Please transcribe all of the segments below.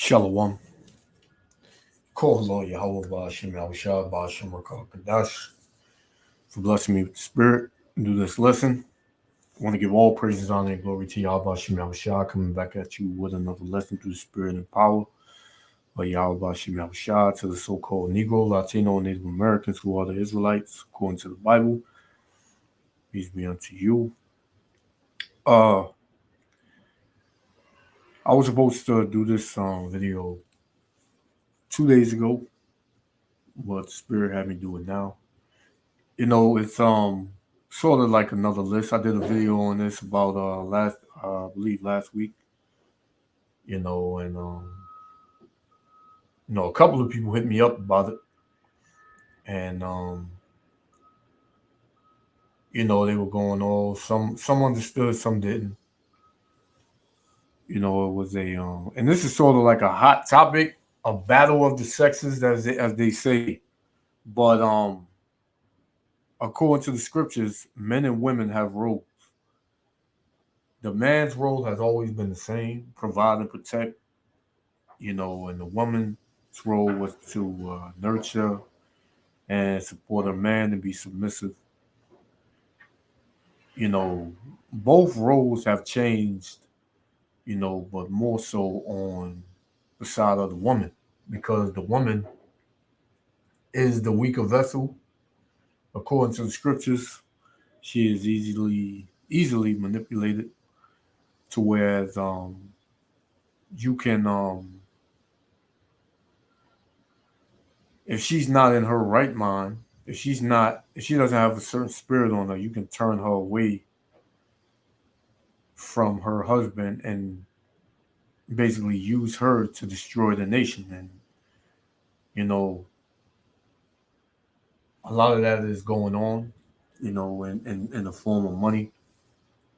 Shalom. Call Lord Yahweh Bashim Yahushua Bashim Kadash for blessing me with the Spirit. Do this lesson. I want to give all praises, honor, and glory to Yahweh Bashim Yahushua, coming back at you with another lesson through the Spirit and power of Yahweh Bashim Yahushua to the so-called Negro, Latino, and Native Americans who are the Israelites, according to the Bible. Peace be unto you. I was supposed to do this video 2 days ago, but the Spirit had me do it now. It's sort of like another list. I did a video on this about I believe last week. And a couple of people hit me up about it, and they were going all some understood, some didn't. It was and this is sort of like a hot topic, a battle of the sexes, as they say. But according to the scriptures, men and women have roles. The man's role has always been the same: provide and protect. And the woman's role was to nurture and support a man and be submissive. You know, both roles have changed, but more so on the side of the woman, because the woman is the weaker vessel. According to the scriptures, she is easily manipulated to whereas you can if she's not in her right mind, if she doesn't have a certain spirit on her, you can turn her away from her husband and basically use her to destroy the nation. And a lot of that is going on, in the form of money.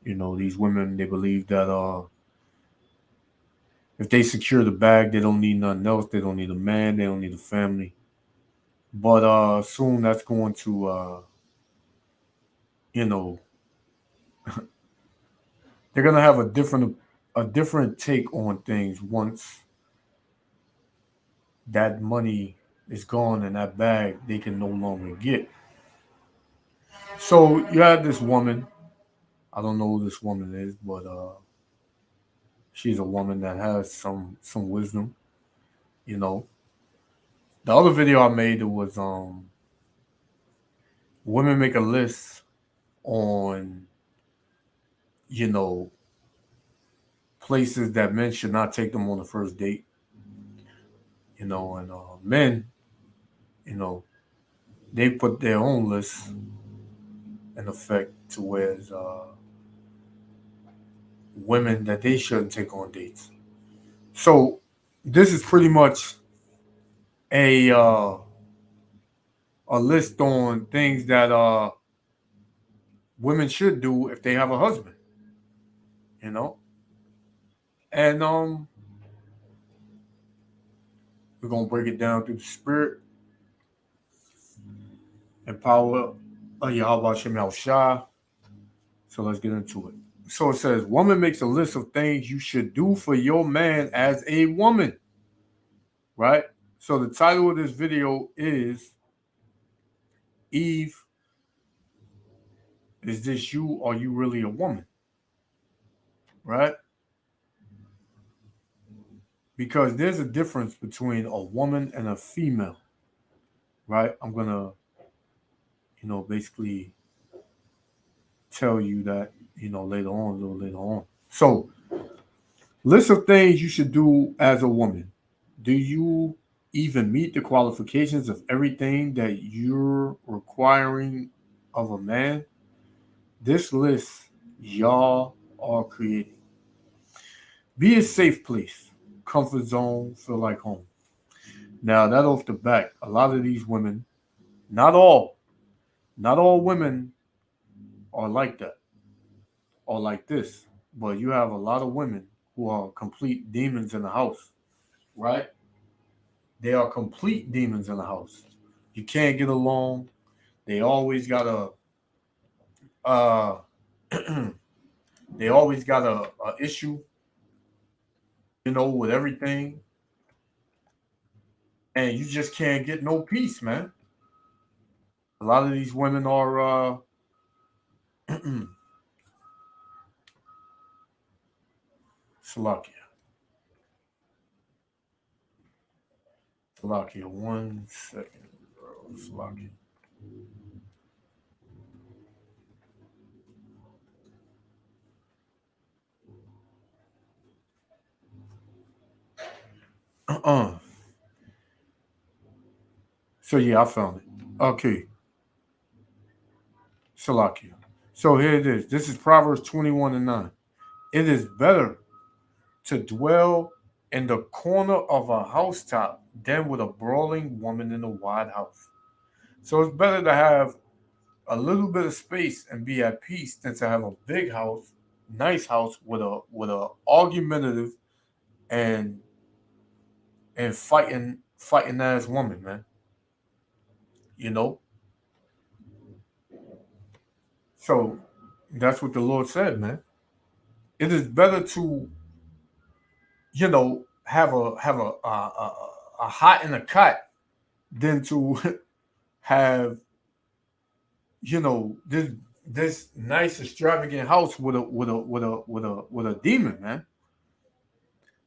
These women, they believe that if they secure the bag, they don't need nothing else. They don't need a man. They don't need a family. But soon that's going to you know they're gonna have a different take on things once that money is gone and that bag they can no longer get. So you have this woman. I don't know who this woman is, but she's a woman that has some wisdom. You know, the other video I made, it was women make a list on you know places that men should not take them on the first date. And men, you know, they put their own list in effect to whereas women that they shouldn't take on dates. So this is pretty much a uh, a list on things that women should do if they have a husband. You know, and we're gonna break it down through the spirit and power of Yahweh Shem Shah. So let's get into it. So it says, woman makes a list of things you should do for your man as a woman, right? So the title of this video is Eve, is this you or are you really a woman? Right? Because there's a difference between a woman and a female, right? I'm gonna, basically tell you that, later on, a little later on. So, list of things you should do as a woman. Do you even meet the qualifications of everything that you're requiring of a man? This list y'all are creating. Be a safe place, comfort zone, feel like home. Now, that off the back, a lot of these women, not all, not all women are like that or like this, but you have a lot of women who are complete demons in the house, right? They are complete demons in the house. You can't get along. They always got uh, they always got a issue, with everything. and you just can't get no peace, man. A lot of these women are Slovakia. Slovakia. 1 second, bro. Slovakia. Uh-uh. So yeah, I found it. Okay, Slovakia. So here it is. This is Proverbs 21:9. It is better to dwell in the corner of a housetop than with a brawling woman in a wide house. So it's better to have a little bit of space and be at peace than to have a big house, nice house with a argumentative and fighting ass woman, man. You know. So that's what the Lord said, man. It is better to have a hot in a cot than to have this nice extravagant house with a demon, man.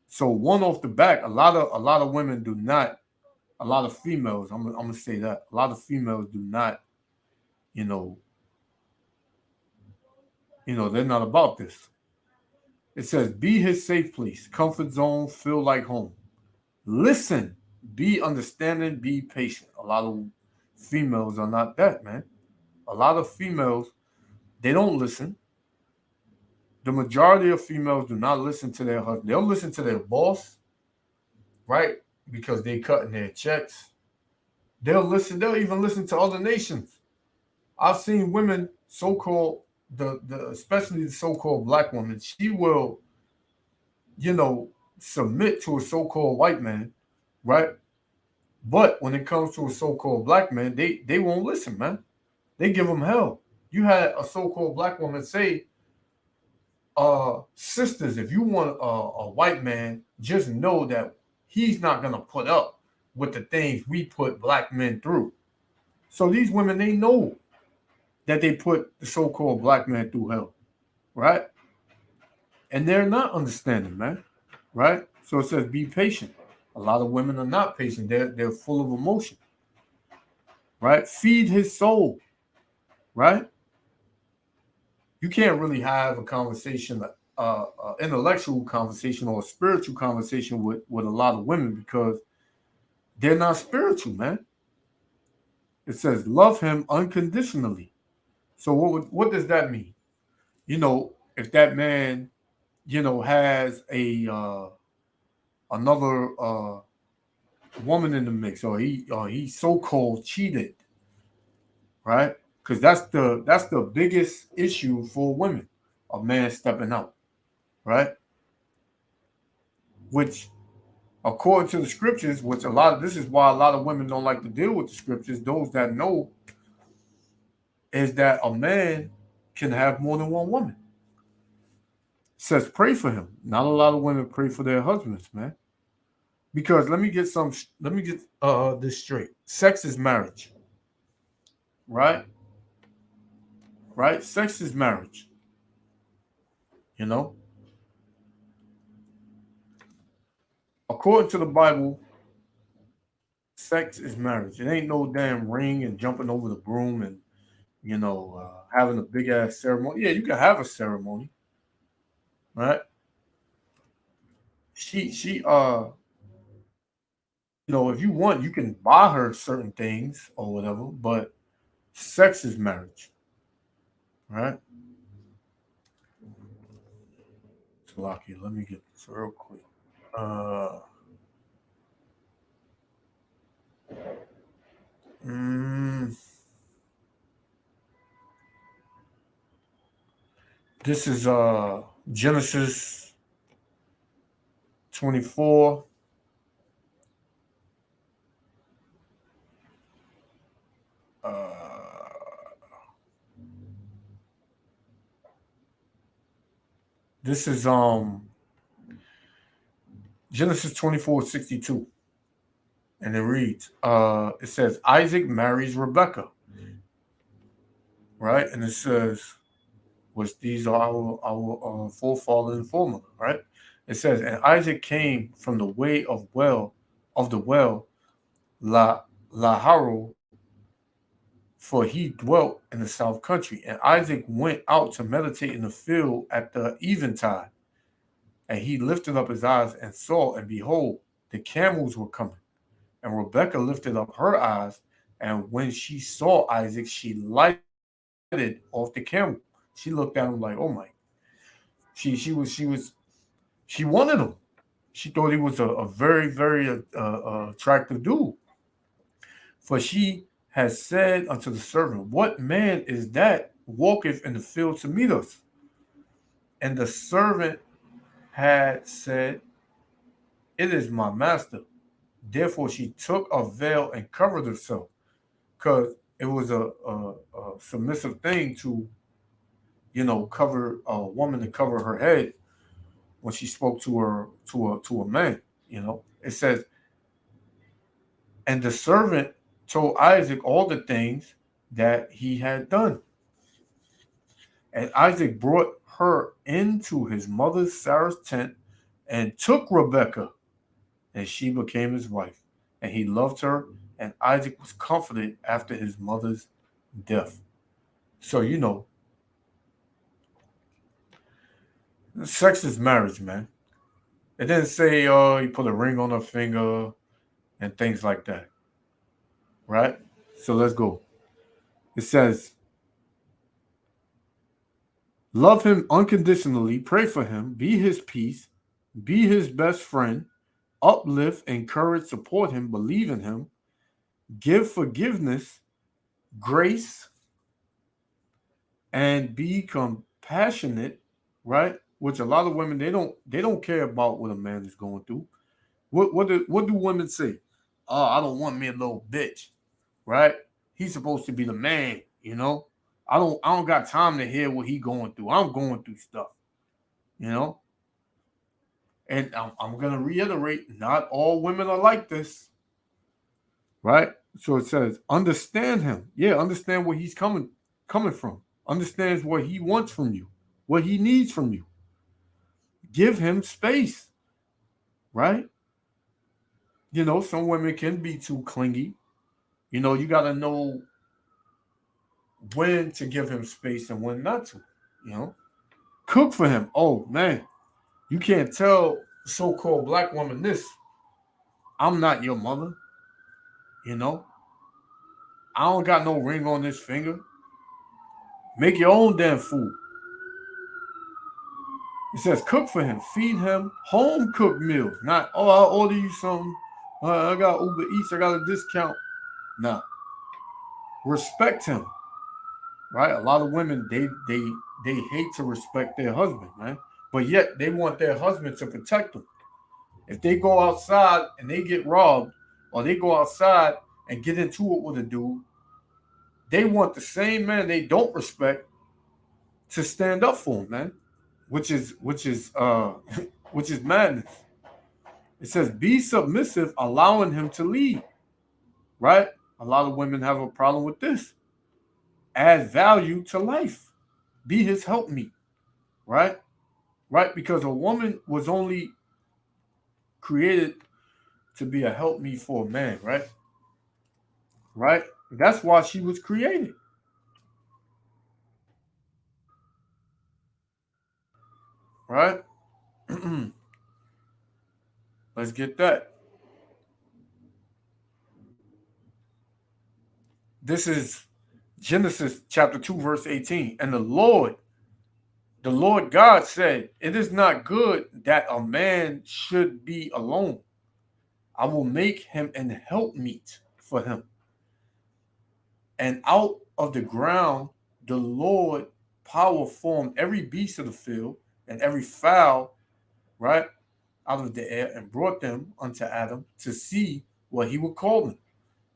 So one off the back, a lot of women do not. A lot of females, I'm gonna say that a lot of females do not, you know, they're not about this. It says, "Be his safe place, comfort zone, feel like home. Listen, be understanding, be patient." A lot of females are not that, man. A lot of females, they don't listen. The majority of females do not listen to their husband. They'll listen to their boss, right? Because they cutting their checks. They'll listen. They'll even listen to other nations. I've seen women, so-called the especially the so-called black woman. She will, you know, submit to a so-called white man, right? But when it comes to a so-called black man, they won't listen, man. They give them hell. You had a so-called black woman say, sisters, if you want a white man, just know that he's not gonna put up with the things we put black men through. So these women, they know that they put the so-called black man through hell, right? And they're not understanding, man, right? So it says be patient. A lot of women are not patient. They're full of emotion, right? Feed his soul, right? You can't really have a conversation, intellectual conversation or a spiritual conversation with a lot of women because they're not spiritual, man. It says love him unconditionally. So what does that mean? If that man, has a another woman in the mix, or he's so called cheated, right? Because that's the biggest issue for women, a man stepping out, right? Which, according to the scriptures, which this is why a lot of women don't like to deal with the scriptures. Those that know is that a man can have more than one woman. It says pray for him. Not a lot of women pray for their husbands, man. Because let me get this straight. Sex is marriage, right? Right? Sex is marriage. You know, according to the Bible, sex is marriage. It ain't no damn ring and jumping over the broom and having a big ass ceremony. Yeah, you can have a ceremony, right? If you want, you can buy her certain things or whatever. But sex is marriage, right? So, Lucky, let me get this real quick. Uh, mm, this is Genesis 24. This is Genesis 24:62. And it reads, it says Isaac marries Rebecca, right? And it says, which these are our forefather and formula, right? It says, and Isaac came from the way of the well, La Laharo, for he dwelt in the south country. And Isaac went out to meditate in the field at the eventide. And he lifted up his eyes and saw, and behold, the camels were coming. And Rebekah lifted up her eyes, and when she saw Isaac, she lighted off the camel. She looked at him like, "Oh my!" She she wanted him. She thought he was a very very attractive dude. For she has said unto the servant, "What man is that walketh in the field to meet us?" And the servant had said, "It is my master." Therefore she took a veil and covered herself, because it was a submissive thing to, cover a woman to cover her head when she spoke to a man. It says, and the servant told Isaac all the things that he had done. And Isaac brought her into his mother Sarah's tent and took Rebekah, and she became his wife. And he loved her, and Isaac was comforted after his mother's death. So, sex is marriage, man. It didn't say, he put a ring on her finger and things like that, right? So let's go. It says, love him unconditionally, pray for him, be his peace, be his best friend, uplift, encourage, support him, believe in him, give forgiveness, grace, and be compassionate, right? Which a lot of women, they don't care about what a man is going through. What do women say? Oh, I don't want me a little bitch, right? He's supposed to be the man. I don't got time to hear what he going through. I'm going through stuff, you know. And I'm gonna reiterate, not all women are like this, right? So it says, understand him. Yeah, understand where he's coming from. Understands what he wants from you, what he needs from you. Give him space, right? Some women can be too clingy. You got to know when to give him space and when not to. You know, cook for him. Oh man, you can't tell so-called black woman this. I'm not your mother. You know, I don't got no ring on this finger. Make your own damn food. It says cook for him, feed him home cooked meals. Not, oh, I'll order you something. I got Uber Eats, I got a discount. Nah. Respect him. Right? A lot of women, they hate to respect their husband, man. But yet they want their husband to protect them. If they go outside and they get robbed, or they go outside and get into it with a dude, they want the same man they don't respect to stand up for him, man. Which is which is madness. It says be submissive, allowing him to lead. Right? A lot of women have a problem with this. Add value to life. Be his helpmeet. Right? Right? Because a woman was only created to be a helpmeet for a man, right? Right? That's why she was created. Right? Let's get that. This is Genesis chapter 2, verse 18. And the Lord God said, it is not good that a man should be alone. I will make him an helpmeet for him. And out of the ground, the Lord power formed every beast of the field and every fowl, right, out of the air, and brought them unto Adam to see what he would call them.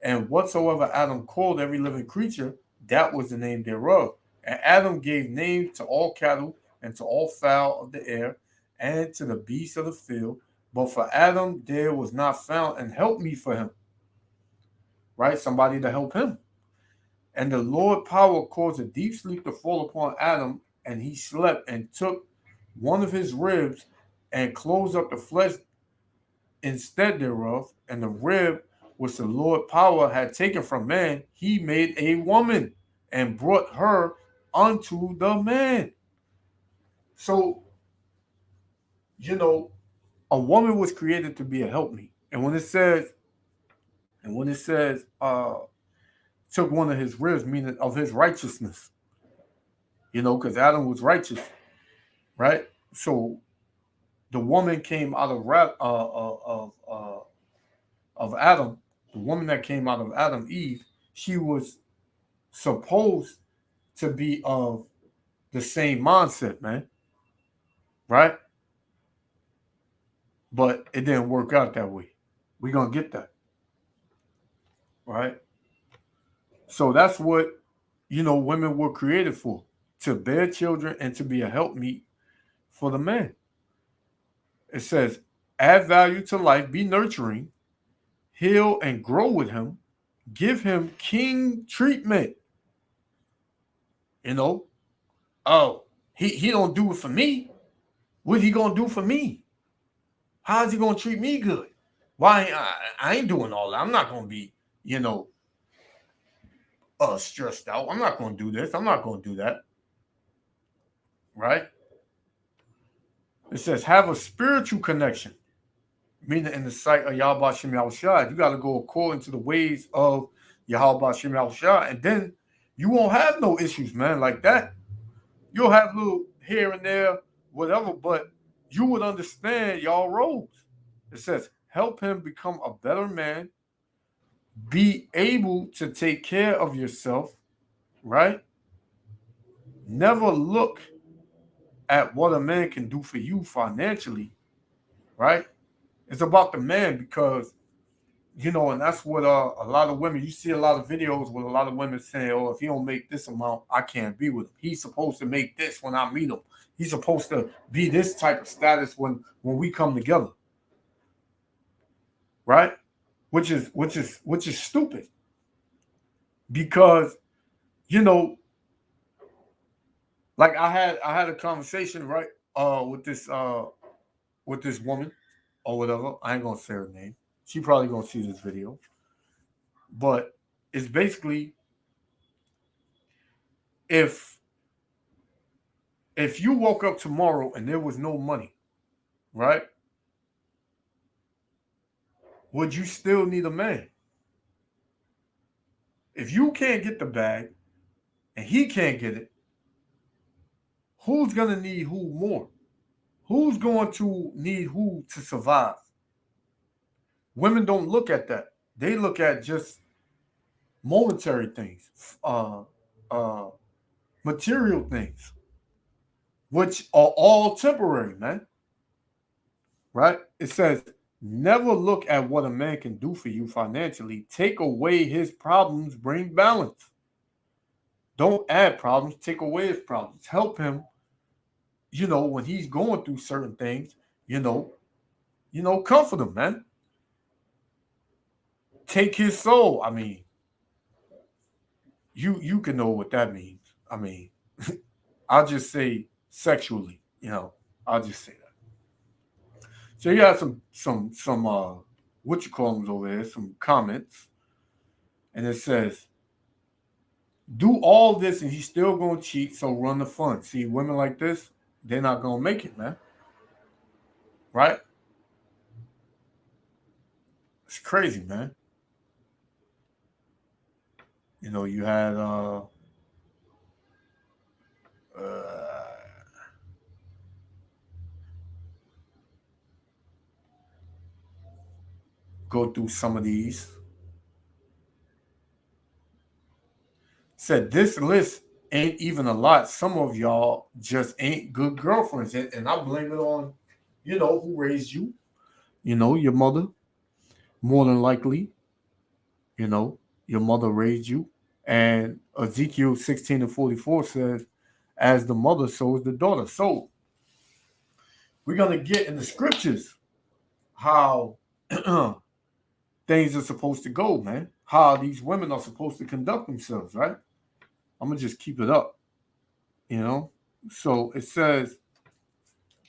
And whatsoever Adam called every living creature, that was the name thereof. And Adam gave names to all cattle and to all fowl of the air and to the beasts of the field. But for Adam there was not found an helpmeet for him. right? Somebody to help him. And the Lord power caused a deep sleep to fall upon Adam, and he slept and took one of his ribs and closed up the flesh instead thereof, and the rib which the Lord power had taken from man, he made a woman and brought her unto the man. So, a woman was created to be a helpmeet. And when it says took one of his ribs, meaning of his righteousness, because Adam was righteous, right? So the woman came out of Adam. The woman that came out of Adam, Eve, she was supposed to be of the same mindset, man, right? But it didn't work out that way. We're gonna get that, right? So that's what women were created for, to bear children and to be a helpmeet for the man. It says, add value to life, be nurturing, heal and grow with him, give him king treatment. Oh, he don't do it for me. What he gonna do for me? How's he gonna treat me good? Why I ain't doing all that. I'm not gonna be, stressed out. I'm not gonna do this. I'm not gonna do that. Right? It says have a spiritual connection, meaning in the sight of Yahweh Shem Yahushua. You got to go according to the ways of Yahweh Shem Yahushua, and then you won't have no issues, man, like that. You'll have little here and there, whatever, but you would understand y'all roles. It says help him become a better man, be able to take care of yourself, right? Never look at what a man can do for you financially, right? It's about the man because, and that's what a lot of women, you see a lot of videos with a lot of women saying, oh, if he don't make this amount, I can't be with him. He's supposed to make this when I meet him. He's supposed to be this type of status when we come together. Right? Which is stupid. Because, like I had a conversation, right, with this woman or whatever. I ain't gonna say her name. She probably gonna see this video. But it's basically if you woke up tomorrow and there was no money, right? Would you still need a man? If you can't get the bag and he can't get it, who's gonna need who more? Who's going to need who to survive? Women don't look at that. They look at just momentary things, material things, which are all temporary, man. Right? It says, never look at what a man can do for you financially. Take away his problems, bring balance. Don't add problems, take away his problems. Help him, when he's going through certain things, comfort him, man. Take his soul. I mean, you can know what that means. I mean, I'll just say sexually, I'll just say that. So you have some what you call them over there, some comments, and it says, do all this and he's still gonna cheat, so run the fun. See, women like this, they're not gonna make it, man. Right? It's crazy, man. You had go through some of these. Said this list ain't even a lot. Some of y'all just ain't good girlfriends. And I blame it on, who raised you. Your mother. More than likely, your mother raised you. And Ezekiel 16:44 says, as the mother, so is the daughter. So we're going to get in the scriptures how things are supposed to go, man. How these women are supposed to conduct themselves, right? I'm gonna just keep it up, you know. So it says,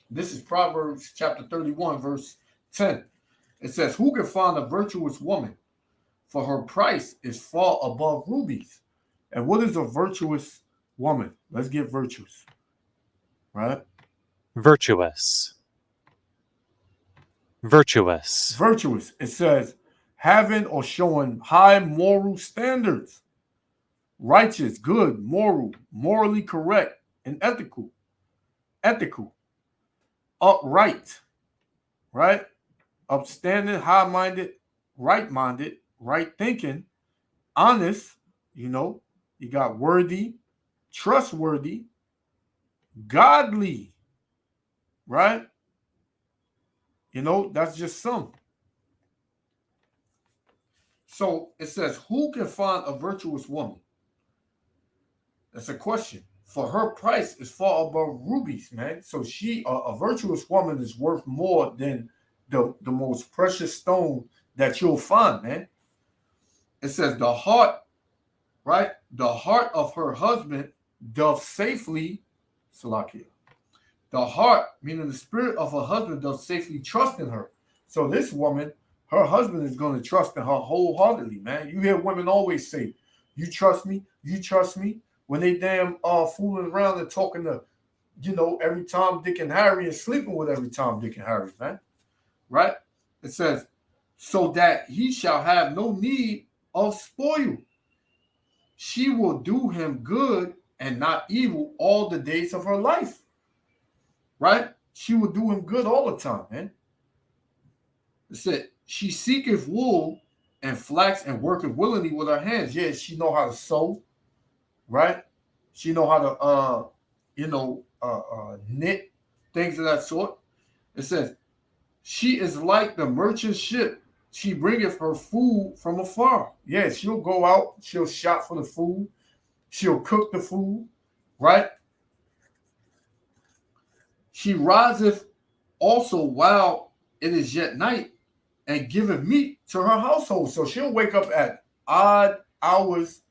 this is Proverbs chapter 31, verse 10. It says, "Who can find a virtuous woman? For her price is far above rubies." And what is a virtuous woman? Let's get virtuous, right? Virtuous. Virtuous. Virtuous. It says, having or showing high moral standards, righteous, good, moral, morally correct, and ethical, upright, right? Upstanding, high-minded, right-minded, right thinking, honest, you got worthy, trustworthy, godly, right? That's just some. So it says, who can find a virtuous woman? That's a question. For her price is far above rubies, man. So a virtuous woman is worth more than the most precious stone that you'll find, man. It says the heart, right? The heart of her husband doth safely, Salakia. The heart, meaning the spirit of her husband, doth safely trust in her. So this woman, her husband is going to trust in her wholeheartedly, man. You hear women always say, "You trust me, you trust me," when they damn fooling around and talking to, every Tom, Dick, and Harry and sleeping with every Tom, Dick, and Harry, man. Right? It says, so that he shall have no need of spoil. She will do him good and not evil all the days of her life. Right? She will do him good all the time, man. It said, she seeketh wool and flax and worketh willingly with her hands. Yeah, she know how to sew, right? She know how to, knit, things of that sort. It says, she is like the merchant ship. She bringeth her food from afar. Yeah, she'll go out. She'll shop for the food. She'll cook the food, right? She riseth also while it is yet night and giveth meat to her household. So she'll wake up at odd hours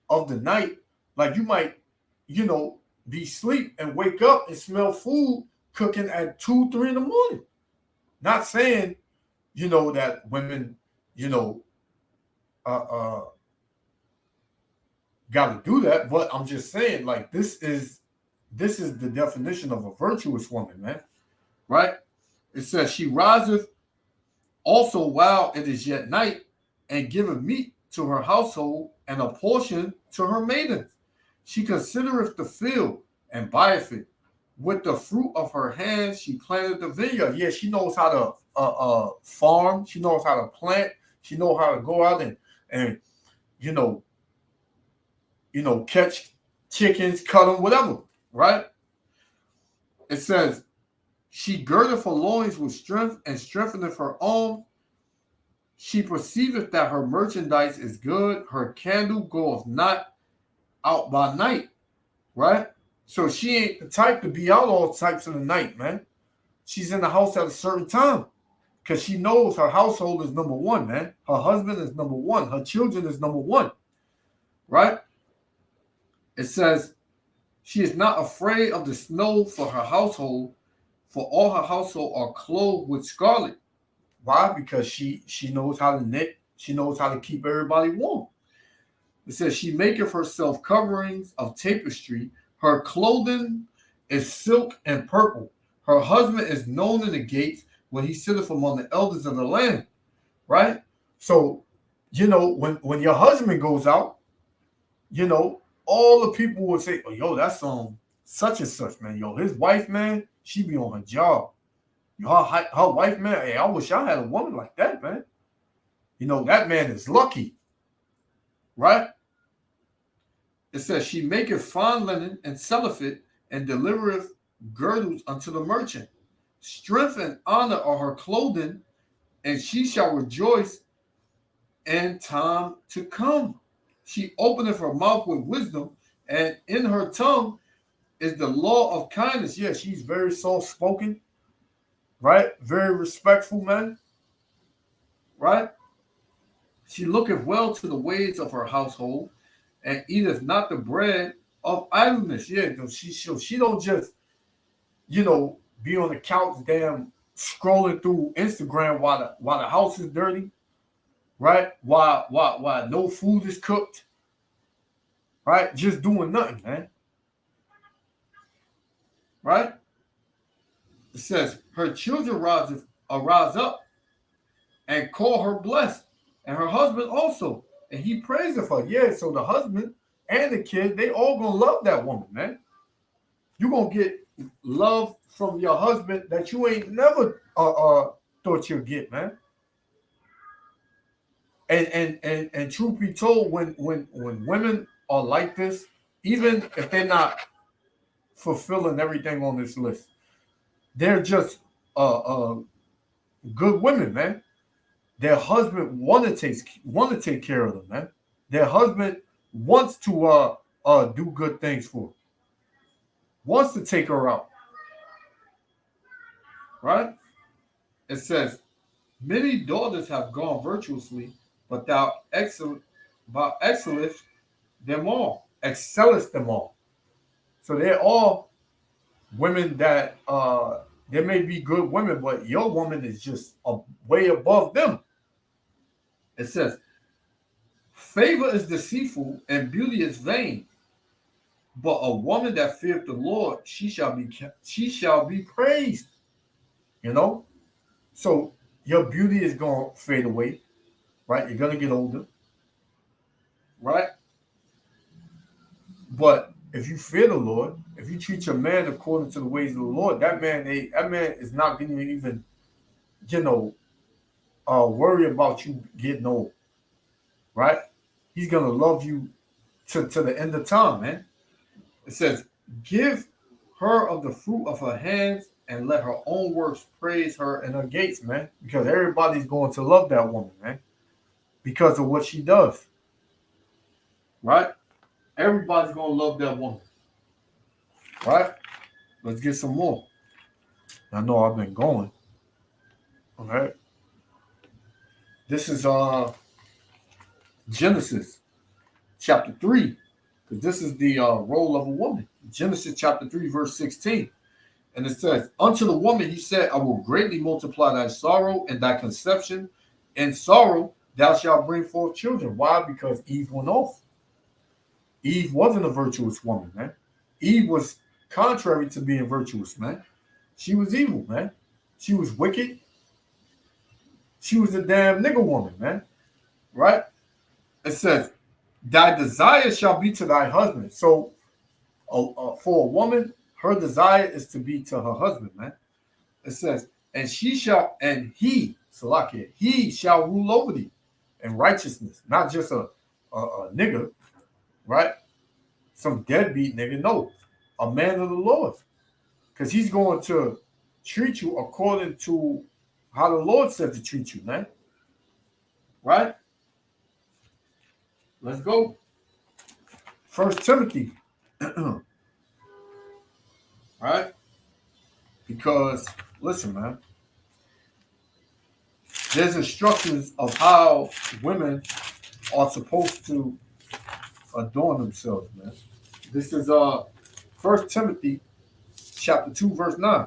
of the night. Like you might, be asleep and wake up and smell food cooking at 2, 3 in the morning. Not saying, that women, got to do that, but I'm just saying, like, this is the definition of a virtuous woman, man. Right? It says she riseth also while it is yet night and giveth meat to her household and a portion to her maidens. She considereth the field and buyeth it. With the fruit of her hands, she planted the vineyard. Yeah, she knows how to farm. She knows how to plant. She knows how to go out and catch chickens, cut them, whatever. Right? It says, she girdeth her loins with strength and strengtheneth her arm. She perceiveth that her merchandise is good. Her candle goeth not out by night. Right? So she ain't the type to be out all types of the night, man. She's in the house at a certain time because she knows her household is number one, man. Her husband is number one. Her children is number one, right? It says she is not afraid of the snow for her household, for all her household are clothed with scarlet. Why? Because she knows how to knit. She knows how to keep everybody warm. It says she maketh herself coverings of tapestry. Her clothing is silk and purple. Her husband is known in the gates when he sitteth among the elders of the land. Right? So, when your husband goes out, all the people will say, "Oh, yo, that's such and such, man. Yo, his wife, man, she be on her job. Her wife, man, hey, I wish I had a woman like that, man. That man is lucky." Right? It says, she maketh fine linen and selleth it, and delivereth girdles unto the merchant. Strength and honor are her clothing, and she shall rejoice in time to come. She openeth her mouth with wisdom, and in her tongue is the law of kindness. Yeah, she's very soft-spoken, right? Very respectful, man, right? She looketh well to the ways of her household, and eateth not the bread of idleness. Yeah, she don't just, be on the couch, damn, scrolling through Instagram while the house is dirty, right? While no food is cooked, right? Just doing nothing, man. Right? It says, her children arise up and call her blessed, and her husband also, and he praiseth her. Yeah, so the husband and the kid, they all gonna love that woman, man. You gonna get love from your husband that you ain't never thought you'd get, man. And truth be told, when women are like this, even if they're not fulfilling everything on this list, they're just good women, man. Their husband want to take care of them, man. Their husband wants to do good things for her, wants to take her out, right? It says, many daughters have gone virtuously, but thou excellest them all, excellest them all. So they're all women that there may be good women, but your woman is just way above them. It says, favor is deceitful and beauty is vain, but a woman that feareth the Lord, she shall be praised. You know, so your beauty is gonna fade away, right? You're gonna get older, right? But if you fear the Lord, if you treat your man according to the ways of the Lord, that man is not going to even, you know, worry about you getting old, right? He's gonna love you to the end of time, man. It says, give her of the fruit of her hands and let her own works praise her in her gates, man. Because everybody's going to love that woman, man, because of what she does, right? Everybody's going to love that woman, right? Let's get some more. I know I've been going. All right. This is Genesis chapter 3, because this is the role of a woman. Genesis chapter 3, verse 16. And it says, unto the woman he said, I will greatly multiply thy sorrow and thy conception. In sorrow thou shalt bring forth children. Why? Because Eve went off. Eve wasn't a virtuous woman, man. Eve was contrary to being virtuous, man. She was evil, man. She was wicked. She was a damn nigger woman, man. Right? It says, thy desire shall be to thy husband. So for a woman, her desire is to be to her husband, man. It says, and he shall rule over thee in righteousness, not just a nigger, right? Some deadbeat nigga. No, a man of the Lord, because he's going to treat you according to how the Lord said to treat you, man. Right? Let's go. 1 Timothy. Right? Because, listen, man, there's instructions of how women are supposed to adorn themselves, man. This is 1 Timothy chapter 2, verse 9.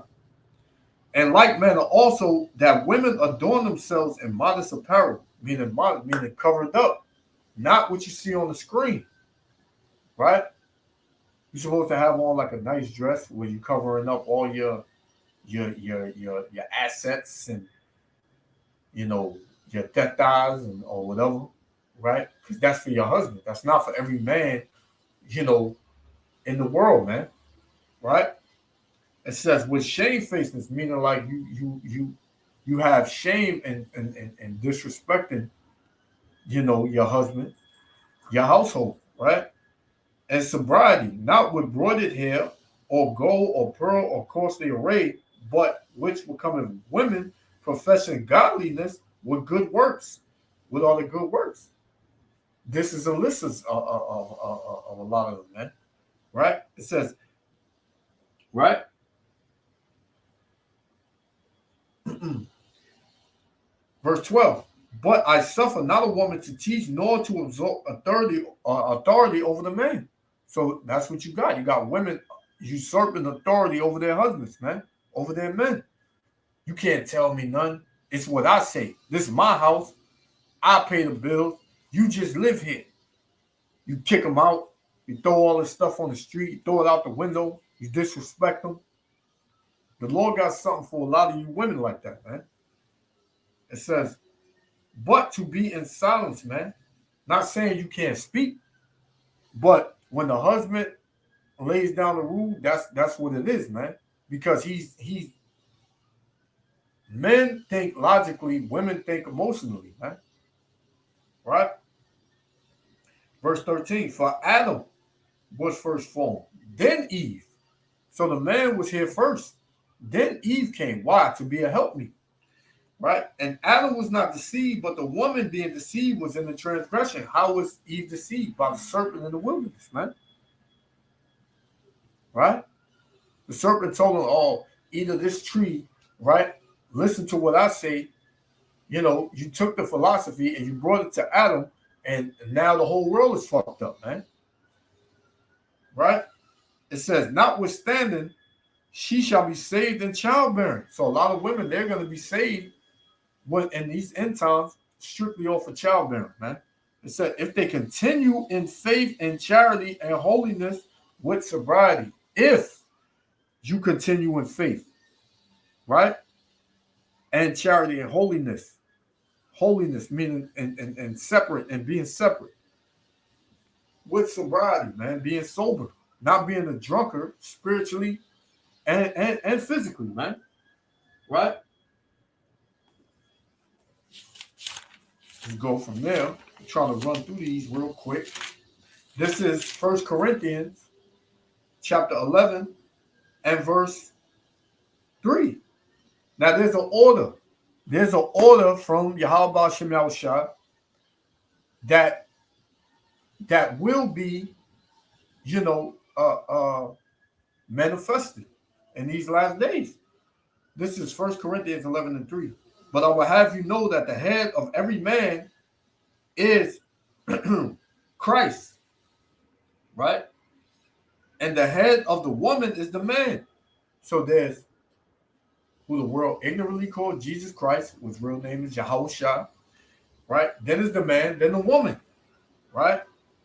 And like manner also that women adorn themselves in modest apparel, meaning covered up, not what you see on the screen, right? You're supposed to have on like a nice dress where you're covering up all your assets and your tetas and or whatever, right? Because that's for your husband. That's not for every man, in the world, man, right? It says with shamefacedness, meaning like you have shame and disrespecting, your husband, your household, right? And sobriety, not with broidered hair or gold or pearl or costly array, but which becoming women professing godliness with good works, with all the good works. This is a list of a lot of them, man. Right? It says, right? Verse 12. But I suffer not a woman to teach, nor to exalt authority over the man. So that's what you got. You got women usurping authority over their husbands, man, over their men. You can't tell me none. It's what I say. This is my house. I pay the bills. You just live here. You kick them out. You throw all this stuff on the street. You throw it out the window. You disrespect them. The Lord got something for a lot of you women like that, man. It says, but to be in silence, man. Not saying you can't speak, but when the husband lays down the rule, that's what it is, man. Because he's men think logically, women think emotionally, man. Right? Verse 13, for Adam was first formed, then Eve. So the man was here first. Then Eve came. Why? To be a helpmeet. Right? And Adam was not deceived, but the woman being deceived was in the transgression. How was Eve deceived? By the serpent in the wilderness, man. Right? The serpent told him, oh, eat of this tree, right? Listen to what I say. You know, you took the philosophy and you brought it to Adam, and now the whole world is fucked up, man. Right? It says, notwithstanding, she shall be saved in childbearing. So a lot of women, they're going to be saved in these end times strictly off of childbearing, man. It said, if they continue in faith and charity and holiness with sobriety, if you continue in faith, right? And charity and holiness. Holiness meaning and separate and being separate. With sobriety, man, being sober, not being a drunkard spiritually and physically, man. Right? We go from there. I'm trying to run through these real quick. This is 1 Corinthians chapter 11 and verse 3. Now there's an order. There's an order from Yahweh Shem Yahushua that will be, manifested in these last days. This is 1 Corinthians 11 and 3. But I will have you know that the head of every man is Christ, right? And the head of the woman is the man. So there's who the world ignorantly called Jesus Christ, whose real name is Yahushua, right? Then is the man, then the woman, right?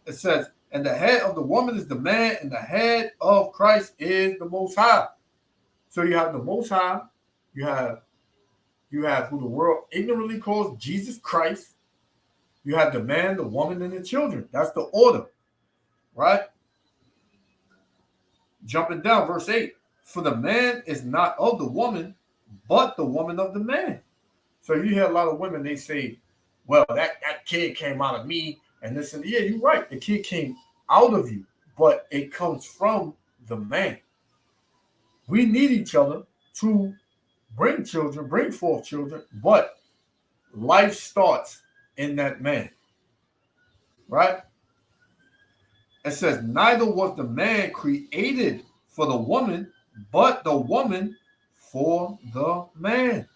It says, and the head of the woman is the man, and the head of Christ is the Most High. So you have the Most High, you have who the world ignorantly calls Jesus Christ, you have the man, the woman, and the children. That's the order, right? Jumping down, verse 8. For the man is not of the woman, but the woman of the man. So you hear a lot of women, they say, well, that kid came out of me, and this and yeah, you're right. The kid came out of you, but it comes from the man. We need each other to bring children, bring forth children, but life starts in that man, right? It says, neither was the man created for the woman, but the woman for the man.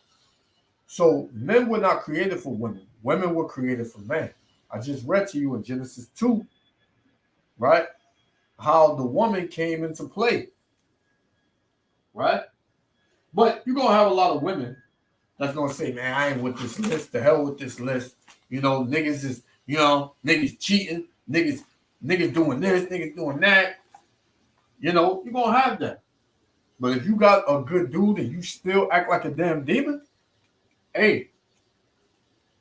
So men were not created for women. Women were created for men. I just read to you in Genesis 2, right? How the woman came into play, right? But you're going to have a lot of women that's going to say, man, I ain't with this list. The hell with this list. Niggas is, niggas cheating. Niggas doing this. Niggas doing that. You're going to have that. But if you got a good dude and you still act like a damn demon, hey,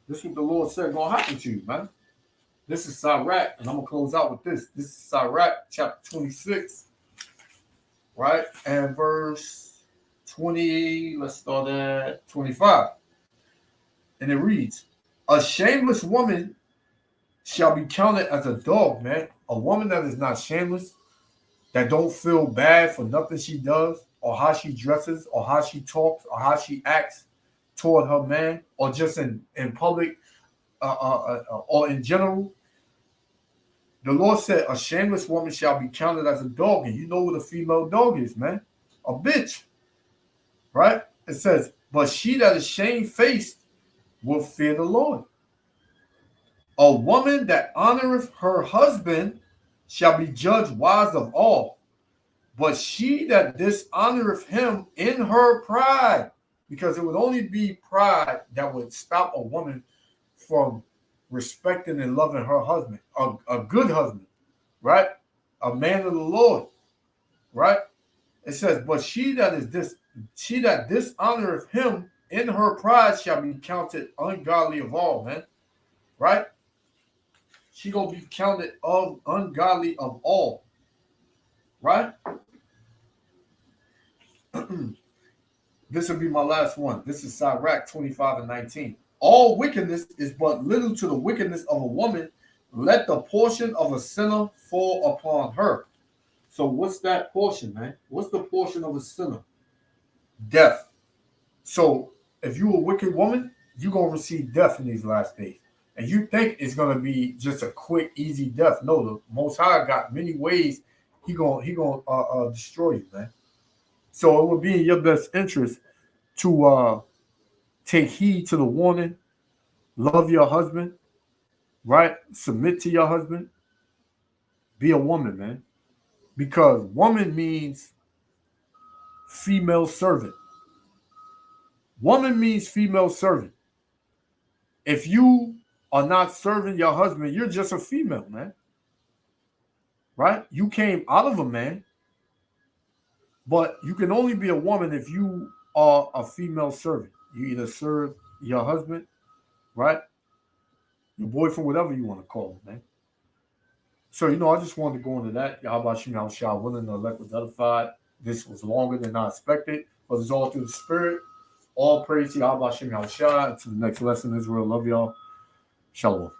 this is what the Lord said going to happen to you, man. This is Sirach, and I'm going to close out with this. This is Sirach, chapter 26, right? And verse 20, let's start at 25. And it reads, a shameless woman shall be counted as a dog, man. A woman that is not shameless, that don't feel bad for nothing she does, or how she dresses, or how she talks, or how she acts toward her man, or just in public, or in general. The Lord said, a shameless woman shall be counted as a dog. And you know what a female dog is, man? A bitch, right? It says, but she that is shamefaced will fear the Lord. A woman that honoreth her husband shall be judged wise of all. But she that dishonoreth him in her pride, because it would only be pride that would stop a woman from respecting and loving her husband, a good husband, right? A man of the Lord, right? It says, but she that dishonoreth him in her pride shall be counted ungodly of all, man. Right? She gonna be counted of ungodly of all. Right? This will be my last one. This is Sirach 25:19. All wickedness is but little to the wickedness of a woman. Let the portion of a sinner fall upon her. So what's that portion, man? What's the portion of a sinner? Death. So if you're a wicked woman, you're gonna receive death in these last days. And you think it's gonna be just a quick, easy death. No, the Most High got many ways he gonna destroy you, man. So it would be in your best interest to take heed to the warning, love your husband, right? Submit to your husband. Be a woman, man. Because woman means female servant. Woman means female servant. If you are not serving your husband, you're just a female, man. Right? You came out of a man, but you can only be a woman if you are a female servant. You either serve your husband, right? Your boyfriend, whatever you want to call him, man. So, I just wanted to go into that. Yahweh Shem Yahushua, willing the elect was edified. This was longer than I expected, but it's all through the Spirit. All praise to Yahweh Shem Yahushua. Until the next lesson, Israel. Love y'all. Shalom.